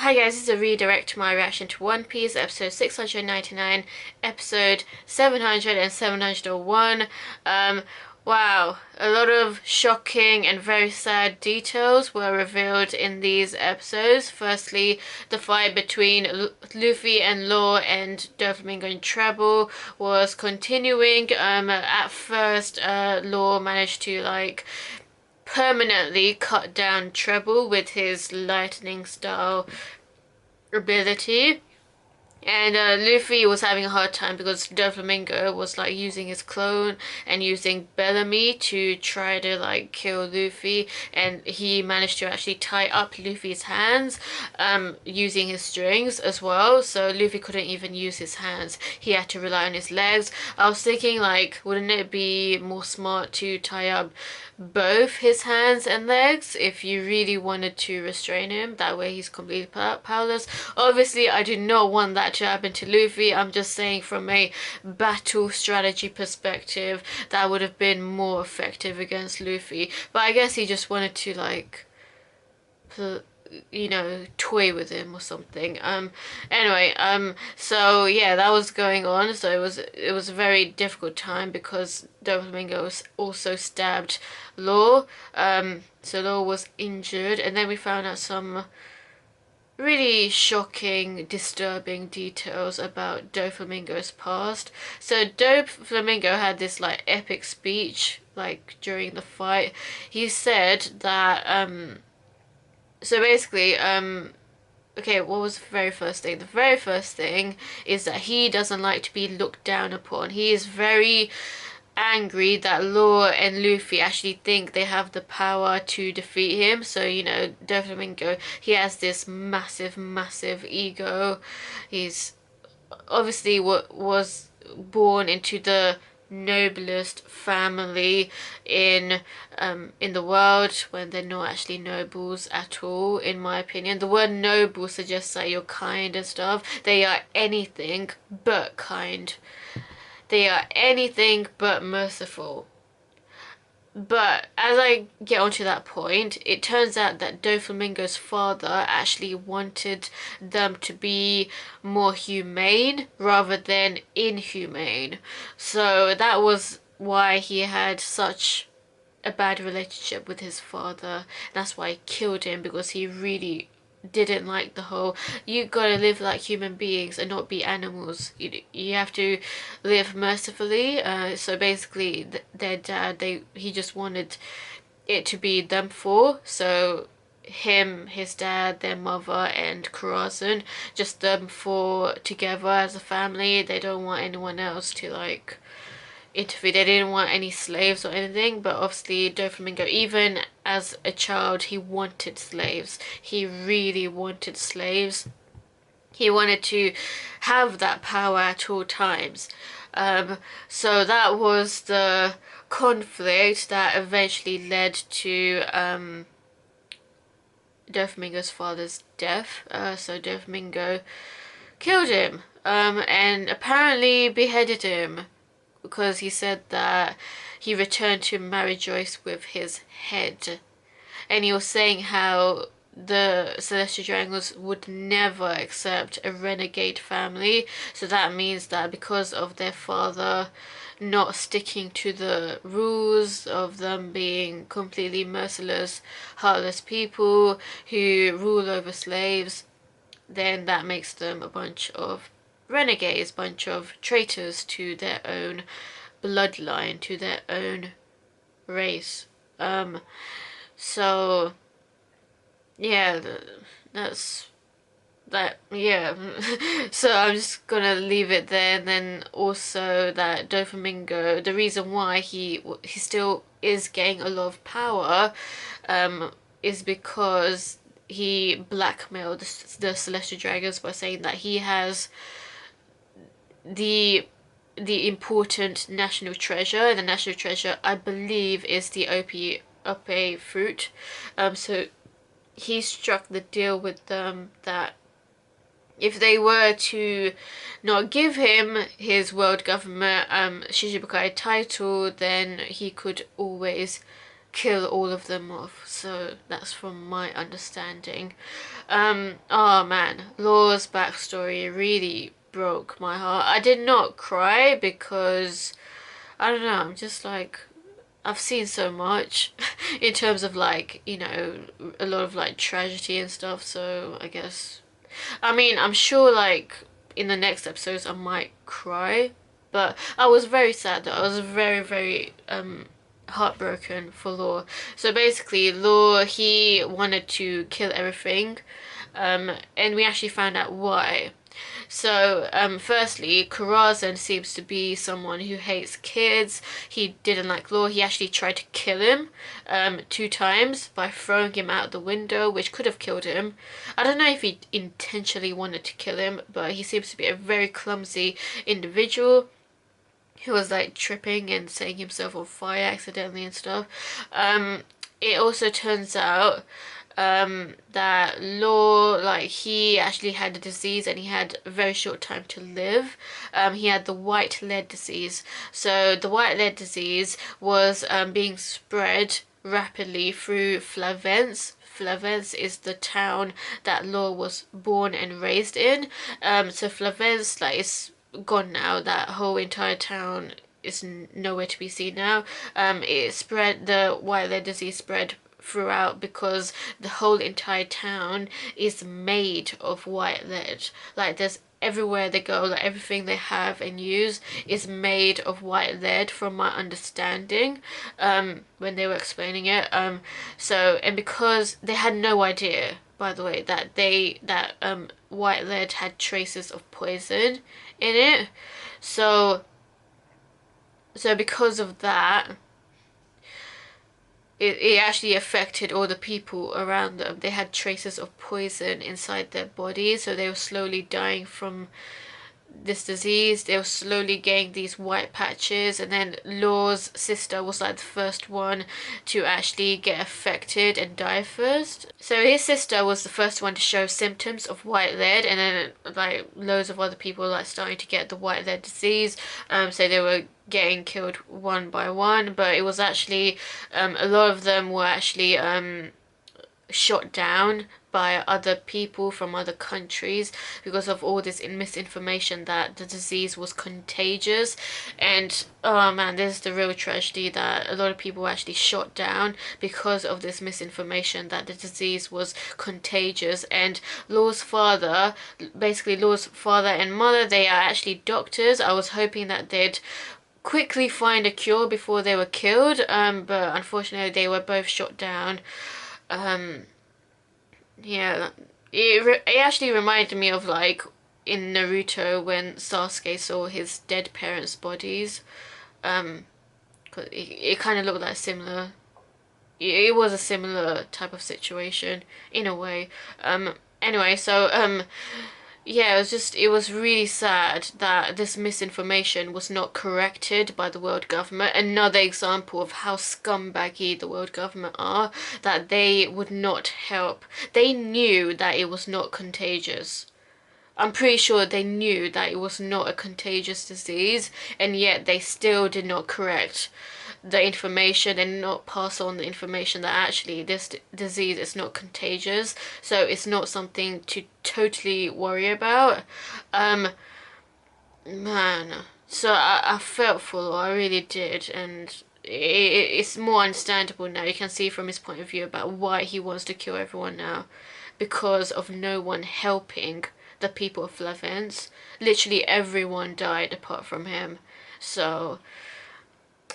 Hi guys, this is a redirect to my reaction to One Piece, episode 699, episode 700 and 701. Wow, a lot of shocking and very sad details were revealed in these episodes. Firstly, the fight between Luffy and Law and Doflamingo and Trebol was continuing. At first, Law managed to permanently cut down Trebol with his lightning style ability, and Luffy was having a hard time because Doflamingo was using his clone and using Bellamy to try to kill Luffy, and he managed to actually tie up Luffy's hands using his strings as well, so Luffy couldn't even use his hands. He had to rely on his legs. I was thinking, wouldn't it be more smart to tie up both his hands and legs if you really wanted to restrain him? That way he's completely powerless. Obviously I do not want that to happen to Luffy. I'm just saying from a battle strategy perspective that would have been more effective against Luffy, but I guess he just wanted to toy with him or something. Anyway, so yeah, that was going on. So it was a very difficult time because Doflamingo also stabbed Law. So Law was injured, and then we found out some really shocking, disturbing details about Doflamingo's past. So Doflamingo had this epic speech during the fight. He said that so basically, okay, what was the very first thing? The very first thing is that he doesn't like to be looked down upon. He is very angry that Law and Luffy actually think they have the power to defeat him. So, Doflamingo, he has this massive, massive ego. He's obviously was born into the noblest family in the world, when they're not actually nobles at all, in my opinion. The word noble suggests that you're kind and stuff. They are anything but kind. They are anything but merciful. But as I get onto that point, it turns out that Doflamingo's father actually wanted them to be more humane rather than inhumane. So that was why he had such a bad relationship with his father. That's why he killed him, because he really didn't like the whole you gotta live like human beings and not be animals. You have to live mercifully. So basically their dad, he just wanted it to be them four. So him, his dad, their mother, and Kurazan, just them four together as a family. They don't want anyone else to interview. They didn't want any slaves or anything, but obviously Doflamingo, even as a child, he wanted slaves. He really wanted slaves. He wanted to have that power at all times. So that was the conflict that eventually led to Doflamingo's father's death. So Doflamingo killed him, and apparently beheaded him, because he said that he returned to Mariejois with his head. And he was saying how the Celestial Dragons would never accept a renegade family. So that means that because of their father not sticking to the rules, of them being completely merciless, heartless people who rule over slaves, then that makes them a bunch of renegades, bunch of traitors to their own bloodline, to their own race. So yeah, that's that. Yeah. So I'm just gonna leave it there. And then also that Doflamingo, the reason why he still is getting a lot of power is because he blackmailed the Celestial Dragons by saying that he has the important national treasure. The national treasure, I believe, is the ope fruit. So he struck the deal with them that if they were to not give him his world government Shichibukai title, then he could always kill all of them off. So that's from my understanding. Oh man, Law's backstory really broke my heart. I did not cry because I don't know, I'm just like, I've seen so much in terms of like, you know, a lot of like tragedy and stuff, so I guess, I mean, I'm sure like in the next episodes I might cry, but I was very sad though. I was very heartbroken for Law. So basically Law, he wanted to kill everything, and we actually found out why. So, firstly, Karazhan seems to be someone who hates kids. He didn't like Law. He actually tried to kill him 2 times by throwing him out the window, which could have killed him. I don't know if he intentionally wanted to kill him, but he seems to be a very clumsy individual who was like tripping and setting himself on fire accidentally and stuff. It also turns out that Law, like, he actually had a disease and he had a very short time to live. He had the white lead disease. So the white lead disease was being spread rapidly through FLEVANCE. FLEVANCE is the town that Law was born and raised in. So FLEVANCE, like, is gone now. That whole entire town is nowhere to be seen now. It spread, the white lead disease spread throughout because the whole entire town is made of white lead. Like, there's everywhere they go, like everything they have and use is made of white lead from my understanding, when they were explaining it. So, and because they had no idea, by the way, that white lead had traces of poison in it. So because of that, it actually affected all the people around them. They had traces of poison inside their bodies, so they were slowly dying from this disease. They were slowly getting these white patches, and then Law's sister was like the first one to actually get affected and die first. So his sister was the first one to show symptoms of white lead, and then like loads of other people like starting to get the white lead disease. So they were getting killed one by one, but it was actually a lot of them were actually shot down by other people from other countries because of all this misinformation that the disease was contagious. And oh man, this is the real tragedy, that a lot of people were actually shot down because of this misinformation that the disease was contagious. And Law's father, basically Law's father and mother, they are actually doctors. I was hoping that they'd quickly find a cure before they were killed, but unfortunately they were both shot down. Yeah, it actually reminded me of like in Naruto when Sasuke saw his dead parents' bodies. 'Cause it kind of looked like similar. It was a similar type of situation in a way. Anyway, so yeah, it was really sad that this misinformation was not corrected by the world government. Another example of how scumbaggy the world government are, that they would not help. They knew that it was not contagious. I'm pretty sure they knew that it was not a contagious disease, and yet they still did not correct the information and not pass on the information that actually this disease is not contagious, so it's not something to totally worry about. Man, so I felt for Law, I really did, and it's more understandable now. You can see from his point of view about why he wants to kill everyone now, because of no one helping the people of FLEVANCE. Literally everyone died apart from him. So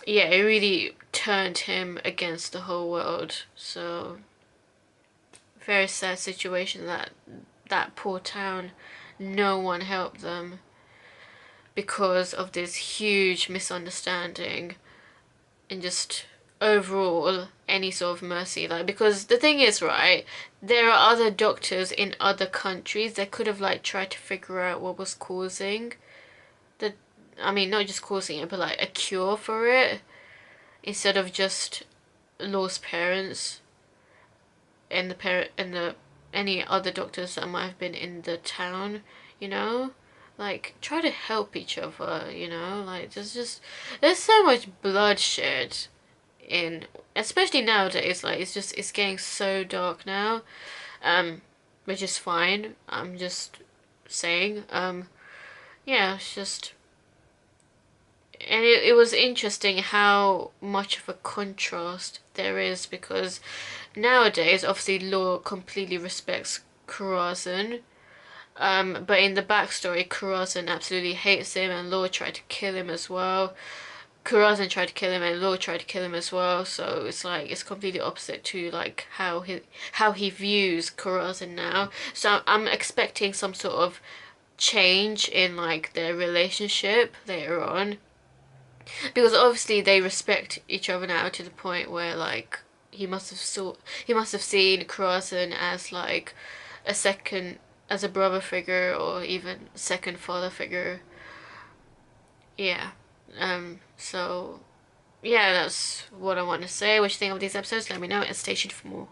yeah, it really turned him against the whole world. So very sad situation, that poor town, no one helped them because of this huge misunderstanding and just overall any sort of mercy. Like, because the thing is, right, there are other doctors in other countries that could have like tried to figure out what was causing the, I mean, not just causing it, but like a cure for it, instead of just Law's parents and the any other doctors that might have been in the town, you know? Like, try to help each other, you know? Like, there's so much bloodshed in, especially nowadays. Like it's getting so dark now, which is fine. I'm just saying. Yeah, it's just, and it was interesting how much of a contrast there is, because nowadays obviously Law completely respects Kurazan, but in the backstory Kurazan absolutely hates him and Law tried to kill him as well. Kurazan tried to kill him and Law tried to kill him as well, so it's like it's completely opposite to like how he views Kurazan now. So I'm expecting some sort of change in like their relationship later on, because obviously they respect each other now to the point where like he must have seen Kurazan as like a second, as a brother figure or even second father figure. Yeah. So yeah, that's what I want to say. What you think of these episodes? Let me know and stay tuned for more.